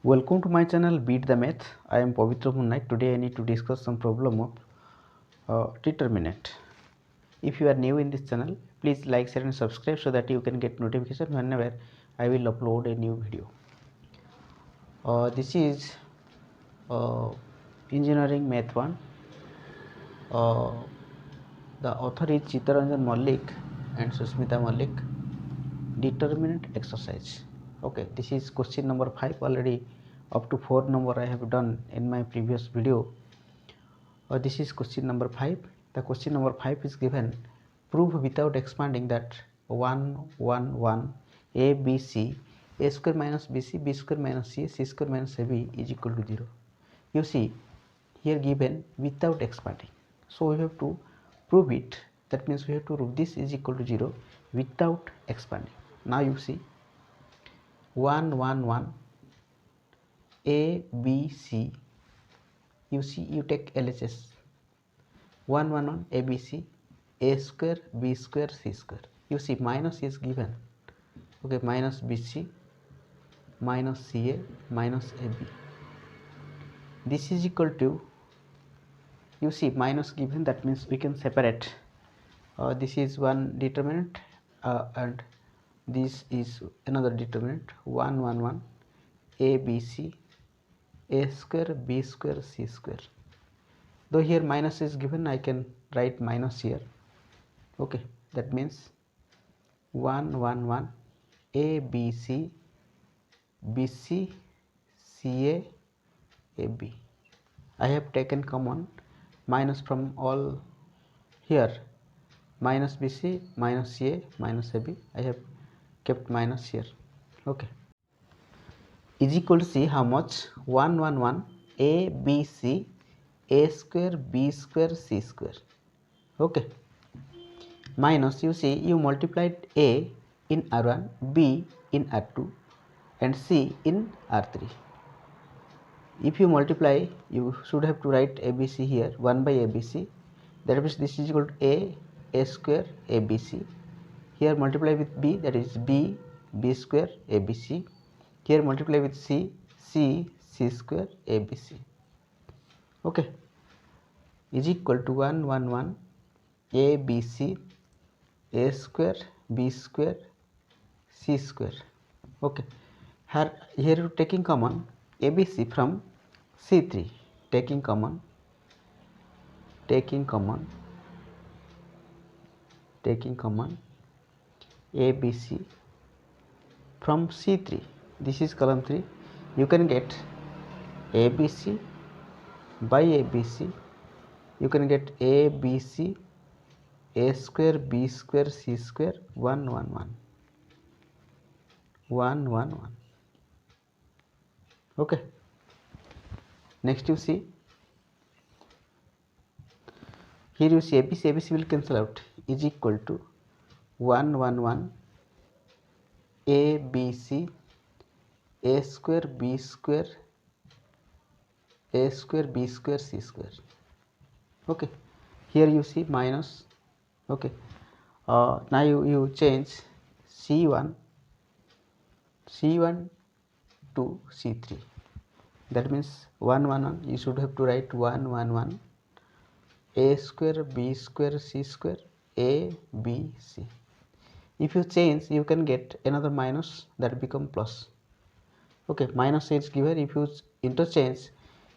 Welcome to my channel Beat the Math. I am Pavitra Munnaik. Today I need to discuss some problem of determinant. If you are new in this channel, please like, share and subscribe so that you can get notification whenever I will upload a new video. This is Engineering Math 1. The author is Chittaranjan Mallik and Susmita Mallik. Determinant exercise. Okay, this is question number 5. Already up to 4 number I have done in my previous video. This is question number 5. The question number 5 is given: prove without expanding that 1 1 1 a b c a square minus bc b square minus c square minus ab is equal to 0. You see here given without expanding, so we have to prove it. That means we have to prove this is equal to 0 without expanding. Now you see 1 1 1 a b c, you see you take LHS 1 1 1 ABC a square b square c square. You see minus is given, okay, minus BC minus CA minus AB. This is equal to, you see minus given, that means we can separate. This is one determinant and this is another determinant. 1 1 1 ABC a square b square c square. Though here minus is given, I can write minus here. Okay, that means 1 1 1 ABC BC CA AB. I have taken common minus from all here, minus BC minus CA minus AB. I have kept minus here. Okay, is equal to, see how much, 1 1 1 ABC a square b square c square. Okay, minus, you see you multiplied a in R1, b in R2 and c in R3. If you multiply, you should have to write ABC here, 1 by ABC. That means this is equal to a square ABC. Here multiply with b, that is b square ABC. Here multiply with c square ABC. Okay, is equal to 1 1 1 ABC a square b square c square. Okay, here you taking common ABC from C3, taking common ABC from C3. This is column 3. You can get ABC by ABC. You can get ABC a square b square c square 1 1 1 1 1 1. Okay, next you see here, you see ABC will cancel out, is equal to 1 1 1 ABC a square b square c square. Okay, here you see minus. Okay, now you change C1 to C3. That means 1 1 1, you should have to write 1 1 1 a square b square c square a b c. If you change, you can get another minus, that become plus. Okay, minus is given. If you interchange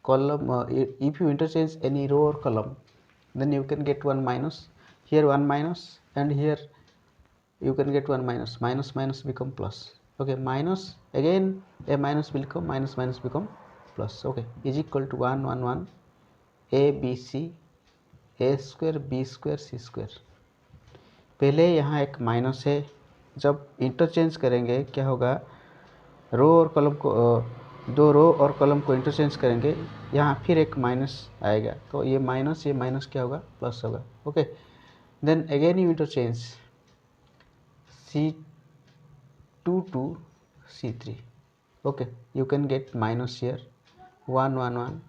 column, if you interchange any row or column, then you can get one minus. Here one minus, and here you can get one minus. Minus minus become plus. Okay, minus again a minus will come, minus minus become plus. Okay, is equal to 1 1 1 a b c a square b square c square. पहले यहाँ एक minus है, जब interchange करेंगे क्या होगा, रो और column को, दो रो और कॉलम को इंटरचेंज करेंगे, यहाँ फिर एक माइनस आएगा, तो ये माइनस क्या होगा, प्लस होगा. Okay, then again you interchange C2 to C3. Okay, you can get minus here 1 1 1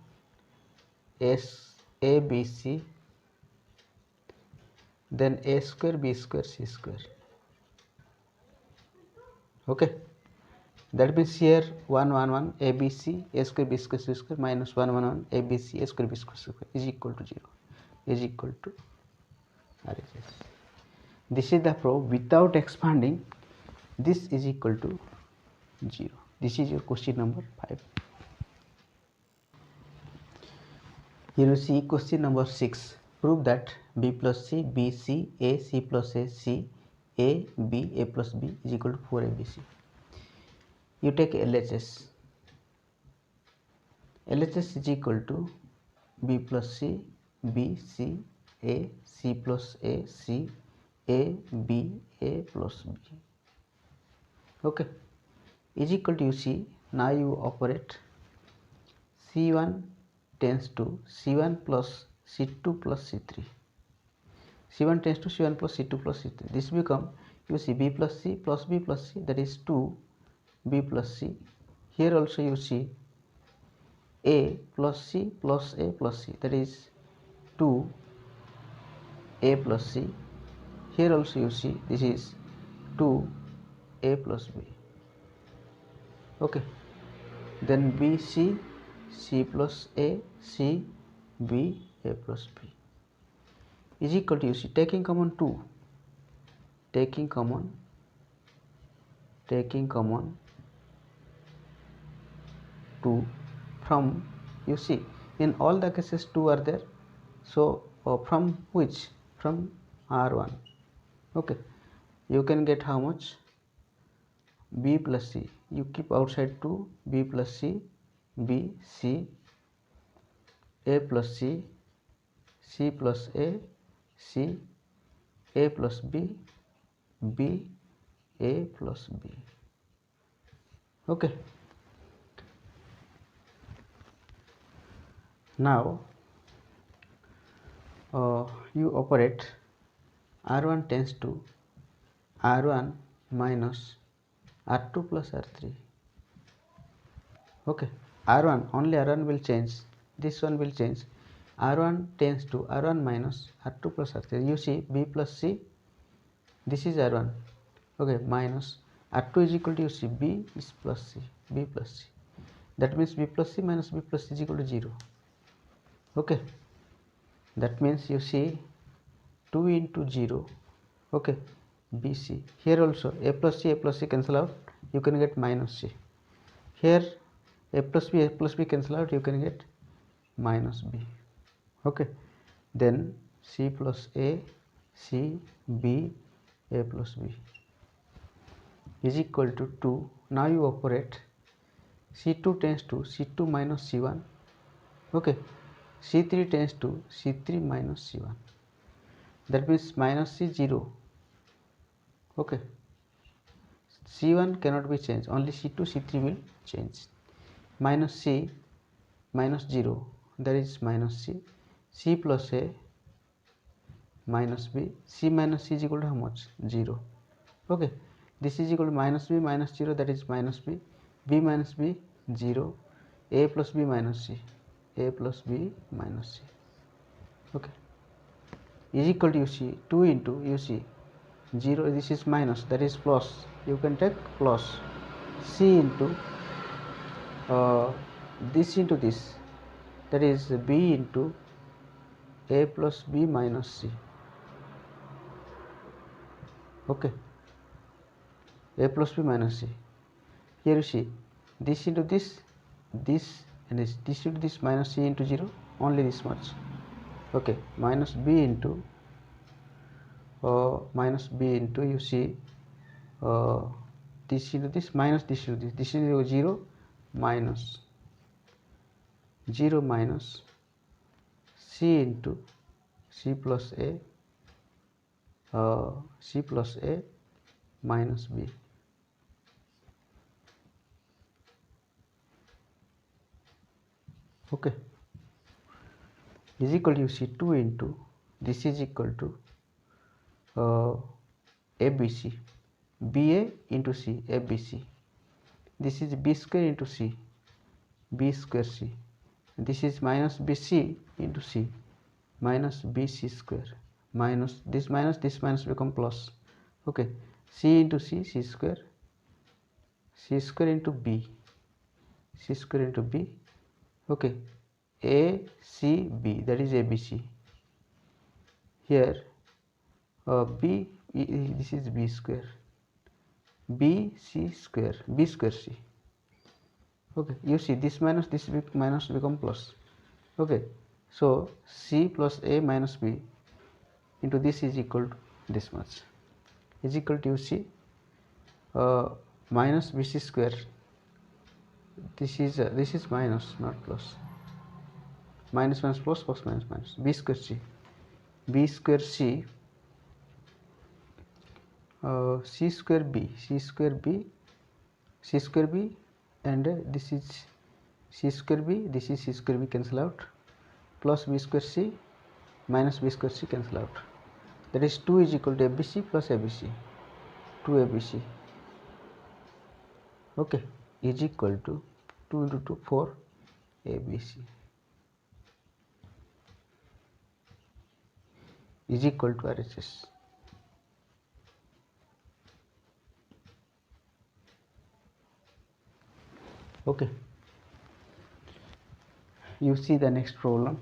A B C, then a square b square c square. Okay, That means here 1 1 1 ABC a square b square c square minus 1 1 1 ABC a square b square c square is equal to 0, is equal to RHS. This is the proof without expanding. This is equal to 0. This is your question number 5. Here you see question number 6. Prove that b plus c, b c, a c plus a c, a b, a plus b is equal to 4abc. You take LHS. LHS is equal to b plus c, b c, a c plus a c, a b, a plus b. Okay, is equal to, you see, now you operate C1 tends to C1 plus C2 plus C3. C1 tends to C1 plus C2 plus C3. This become, you see, b plus c plus b plus c, that is 2b plus c. Here also you see a plus c plus a plus c, that is 2a plus c. Here also you see this is 2a plus b. Okay, then b c, c plus a, c, b, a plus b is equal to, you see, taking common 2, taking common 2 from, you see, in all the cases 2 are there, so from which, from R1. Okay, you can get how much, b plus c, you keep outside 2, b plus c, b, c, a plus c, c plus a, c, a plus b, b, a plus b. Okay, now you operate R1 tends to R1 minus R2 plus R3. Okay, R1, only R1 will change, this one will change. R1 tends to R1 minus R2 plus R3. You see b plus c, this is R1, okay, minus R2 is equal to, you see, b is plus c, b plus c. That means b plus c minus b plus c is equal to 0. Okay, that means, you see, 2 into 0, okay, bc. Here also a plus c cancel out, you can get minus c. Here a plus b cancel out, you can get minus b. Okay, then c plus a, c, b, a plus b is equal to 2. Now you operate c2 tends to c2 minus c1. Okay, c3 tends to c3 minus c1. That means minus c 0. Okay, c1 cannot be changed, only c2 c3 will change. Minus c minus 0, that is minus c, c plus a minus b, c minus c is equal to how much, 0. Okay, this is equal to minus b minus 0, that is minus b, b minus b 0, a plus b minus c, a plus b minus c. Okay, is equal to, you see, 2 into, you see, 0, this is minus, that is plus, you can take plus c into this into this, that is b into a plus b minus c. Okay, a plus b minus c. Here you see this into this, this and this into this, minus c into 0, only this much. Okay, minus b into you see this into this, minus this into this into 0, minus 0 minus c into c plus a minus b. Okay, is equal to, you see, 2 into this is equal to ABC, BA into C, ABC. This is B square into C, B square C. This is minus BC into C, minus BC square, minus this minus become plus. Okay, C into C, C square, C square into B, C square into B, okay, A C B, that is ABC. Here B, this is B square, B C square, B square C. Okay, you see this minus this minus become plus. Okay, so C plus A minus B into this is equal to this much, is equal to, you see, minus BC square. This is minus, not plus. Minus minus plus, plus minus minus. B square C, B square C, C square B, C square B, C square B, and this is C square B, this is C square B, cancel out, plus B square C minus B square C, cancel out. That is 2 is equal to ABC plus ABC, 2ABC. Okay, is equal to 2 into 2, 4 ABC, is equal to RHS. Okay, you see the next problem.